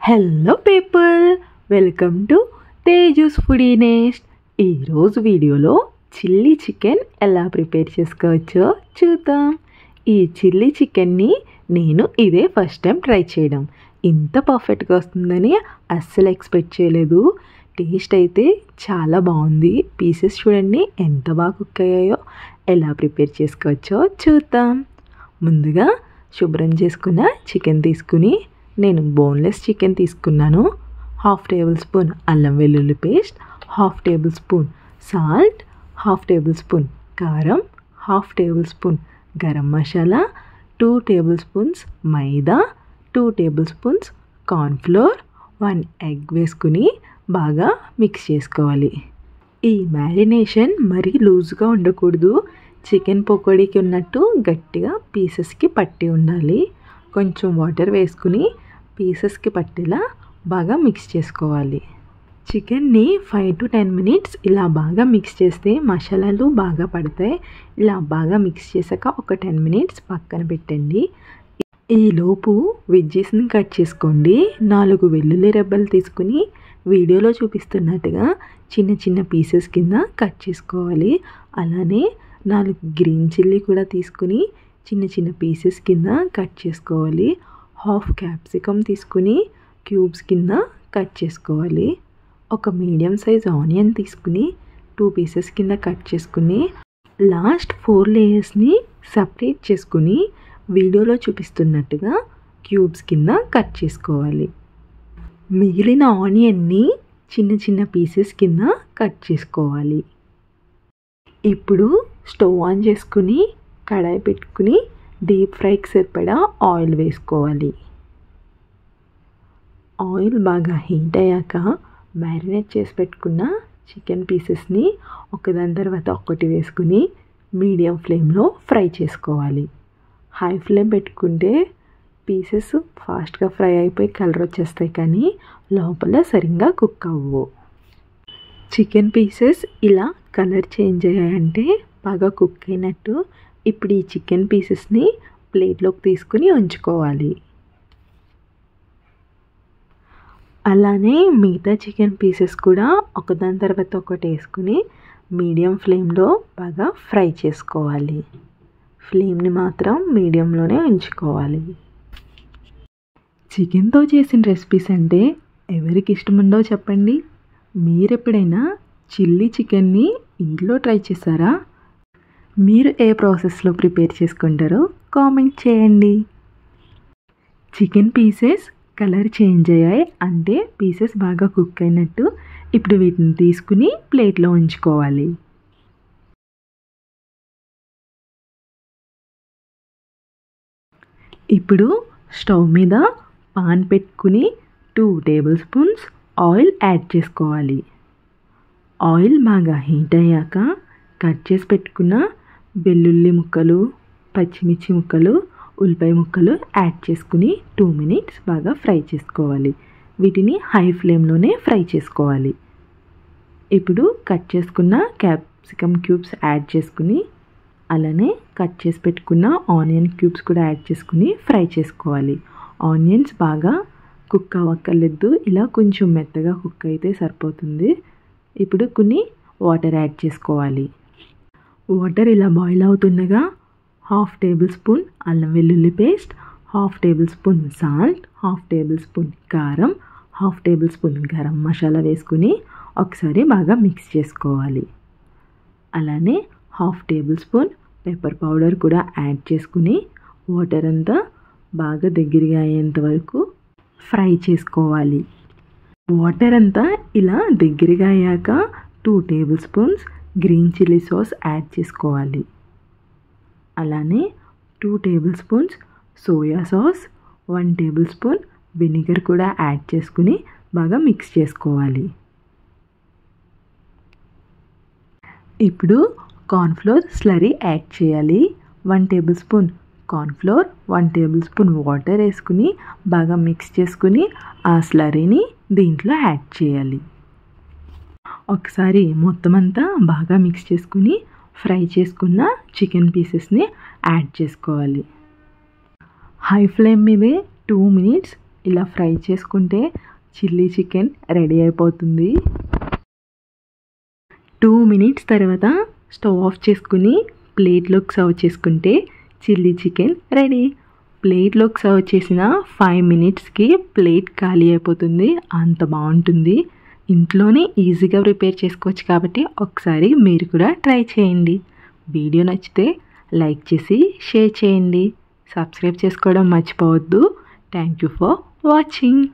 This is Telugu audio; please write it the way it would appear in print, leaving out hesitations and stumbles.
Hello people, welcome to Tejas foodie nest. ఈరోజు వీడియోలో చిల్లీ చికెన్ ఎలా ప్రిపేర్ చేసుకోవచ్చో చూద్దాం. ఈ చిల్లీ చికెన్ని నేను ఇదే ఫస్ట్ టైం ట్రై చేయడం. ఇంత పర్ఫెక్ట్గా వస్తుందని అస్సలు ఎక్స్పెక్ట్ చేయలేదు. టేస్ట్ అయితే చాలా బాగుంది. పీసెస్ చూడండి ఎంత బాగా కుక్ అయ్యాయో. ఎలా ప్రిపేర్ చేసుకోవచ్చో చూద్దాం. ముందుగా శుభ్రం చేసుకున్న చికెన్ తీసుకుని, నేను బోన్లెస్ చికెన్ తీసుకున్నాను. 1/2 టేబుల్ స్పూన్ అల్లం వెల్లుల్లి paste, 1/2 tablespoon salt, 1/2 tablespoon కారం, 1/2 tablespoon garam masala, 2 tablespoons maida, 2 tablespoons cornflour, 1 egg వేసుకుని బాగా మిక్స్ చేసుకోవాలి. ఈ మ్యారినేషన్ మరీ లూజ్గా ఉండకూడదు. చికెన్ పకోడీకి ఉన్నట్టు గట్టిగా పీసెస్కి పట్టి ఉండాలి. కొంచెం వాటర్ వేసుకుని పీసెస్కి పట్టేలా బాగా మిక్స్ చేసుకోవాలి. చికెన్ని 5 to 10 మినిట్స్ ఇలా బాగా మిక్స్ చేస్తే మసాలాలు బాగా పడతాయి. ఇలా బాగా మిక్స్ చేశాక ఒక 10 మినిట్స్ పక్కన పెట్టండి. ఈలోపు వెజ్జెస్ని కట్ చేసుకోండి. 4 వెల్లుల్లి రెబ్బలు తీసుకుని వీడియోలో చూపిస్తున్నట్టుగా చిన్న చిన్న పీసెస్ కింద కట్ చేసుకోవాలి. అలానే 4 గ్రీన్ చిల్లీ కూడా తీసుకుని చిన్న చిన్న పీసెస్ కింద కట్ చేసుకోవాలి. 1/2 క్యాప్సికమ్ తీసుకుని క్యూబ్స్ కింద కట్ చేసుకోవాలి. ఒక మీడియం సైజ్ ఆనియన్ తీసుకుని 2 పీసెస్ కింద కట్ చేసుకుని లాస్ట్ 4 లేయర్స్ని సపరేట్ చేసుకుని వీడియోలో చూపిస్తున్నట్టుగా క్యూబ్స్ కింద కట్ చేసుకోవాలి. మిగిలిన ఆనియన్ని చిన్న చిన్న పీసెస్ కింద కట్ చేసుకోవాలి. ఇప్పుడు స్టవ్ ఆన్ చేసుకుని కడాయి పెట్టుకుని డీప్ ఫ్రైకి సరిపడా ఆయిల్ వేసుకోవాలి. ఆయిల్ బాగా హీట్ అయ్యాక మ్యారినేట్ చేసి పెట్టుకున్న చికెన్ పీసెస్ని ఒకదాని తర్వాత ఒకటి వేసుకుని మీడియం ఫ్లేమ్లో ఫ్రై చేసుకోవాలి. హై ఫ్లేమ్ పెట్టుకుంటే పీసెస్ ఫాస్ట్గా ఫ్రై అయిపోయి కలర్ వచ్చేస్తాయి, కానీ లోపల సరిగ్గా కుక్ అవ్వవు. చికెన్ పీసెస్ ఇలా కలర్ చేంజ్ అయ్యాయంటే బాగా కుక్ అయినట్టు. ఇప్పుడు ఈ చికెన్ పీసెస్ని ప్లేట్లోకి తీసుకుని ఉంచుకోవాలి. అలానే మిగతా చికెన్ పీసెస్ కూడా ఒకదాని తర్వాత ఒకటి వేసుకుని మీడియం ఫ్లేమ్లో బాగా ఫ్రై చేసుకోవాలి. ఫ్లేమ్ని మాత్రం మీడియంలోనే ఉంచుకోవాలి. చికెన్తో చేసిన రెసిపీస్ అంటే ఎవరికి ఇష్టం ఉందో చెప్పండి. మీరు ఎప్పుడైనా చిల్లీ చికెన్ని ఇంట్లో ట్రై చేశారా? మీరు ఏ ప్రాసెస్లో ప్రిపేర్ చేసుకుంటారో కామెంట్ చేయండి. చికెన్ పీసెస్ కలర్ చేంజ్ అయ్యాయి అంటే పీసెస్ బాగా కుక్ అయినట్టు. ఇప్పుడు వీటిని తీసుకుని ప్లేట్లో ఉంచుకోవాలి. ఇప్పుడు స్టవ్ మీద పాన్ పెట్టుకుని 2 టేబుల్ స్పూన్స్ ఆయిల్ యాడ్ చేసుకోవాలి. ఆయిల్ బాగా హీట్ అయ్యాక కట్ చేసి పెట్టుకున్న వెల్లుల్లి ముక్కలు, పచ్చిమిర్చి ముక్కలు, ఉల్లిపాయ ముక్కలు యాడ్ చేసుకుని 2 మినిట్స్ బాగా ఫ్రై చేసుకోవాలి. వీటిని హై ఫ్లేమ్లోనే ఫ్రై చేసుకోవాలి. ఇప్పుడు కట్ చేసుకున్న క్యాప్సికమ్ క్యూబ్స్ యాడ్ చేసుకుని, అలానే కట్ చేసి పెట్టుకున్న ఆనియన్ క్యూబ్స్ కూడా యాడ్ చేసుకుని ఫ్రై చేసుకోవాలి. ఆనియన్స్ బాగా కుక్ అవ్వక్కర్లేదు, ఇలా కొంచెం మెత్తగా కుక్ అయితే సరిపోతుంది. ఇప్పుడు కొన్ని వాటర్ యాడ్ చేసుకోవాలి. వాటర్ ఇలా బాయిల్ అవుతుండగా 1/2 టేబుల్ స్పూన్ అల్లం వెల్లుల్లి paste, 1/2 tablespoon salt, 1/2 tablespoon కారం, 1/2 టేబుల్ స్పూన్ గరం మసాలా వేసుకుని ఒకసారి బాగా మిక్స్ చేసుకోవాలి. అలానే 1/2 టేబుల్ స్పూన్ పెప్పర్ పౌడర్ కూడా యాడ్ చేసుకుని వాటర్ అంతా బాగా దగ్గరగా అయ్యేంత వరకు ఫ్రై చేసుకోవాలి. వాటర్ అంతా ఇలా దగ్గరగా అయ్యాక 2 table spoons green chilli sauce add చేసుకోవాలి. అలానే 2 table spoons soya sauce, 1 table spoon vinegar కూడా యాడ్ చేసుకుని బాగా మిక్స్ చేసుకోవాలి. ఇప్పుడు కార్న్ఫ్లోర్ స్లరీ యాడ్ చేయాలి. 1 table spoon cornflour, 1 table spoon water వేసుకుని బాగా మిక్స్ చేసుకుని ఆ స్లరీని దీంట్లో యాడ్ చేయాలి. ఒకసారి మొత్తం అంతా బాగా మిక్స్ చేసుకుని ఫ్రై చేసుకున్న చికెన్ పీసెస్ని యాడ్ చేసుకోవాలి. హై ఫ్లేమ్ మీదే 2 మినిట్స్ ఇలా ఫ్రై చేసుకుంటే చిల్లీ చికెన్ రెడీ అయిపోతుంది. 2 మినిట్స్ తర్వాత స్టవ్ ఆఫ్ చేసుకుని ప్లేట్లోకి సర్వ్ చేసుకుంటే చిల్లీ చికెన్ రెడీ. ప్లేట్లోకి సర్వ్ చేసిన 5 మినిట్స్కి ప్లేట్ ఖాళీ అయిపోతుంది. అంత బాగుంటుంది. ఇంట్లోనే ఈజీగా ప్రిపేర్ చేసుకోవచ్చు కాబట్టి ఒకసారి మీరు కూడా ట్రై చేయండి. వీడియో నచ్చితే లైక్ చేసి షేర్ చేయండి. సబ్స్క్రైబ్ చేసుకోవడం మర్చిపోవద్దు. Thank you for watching.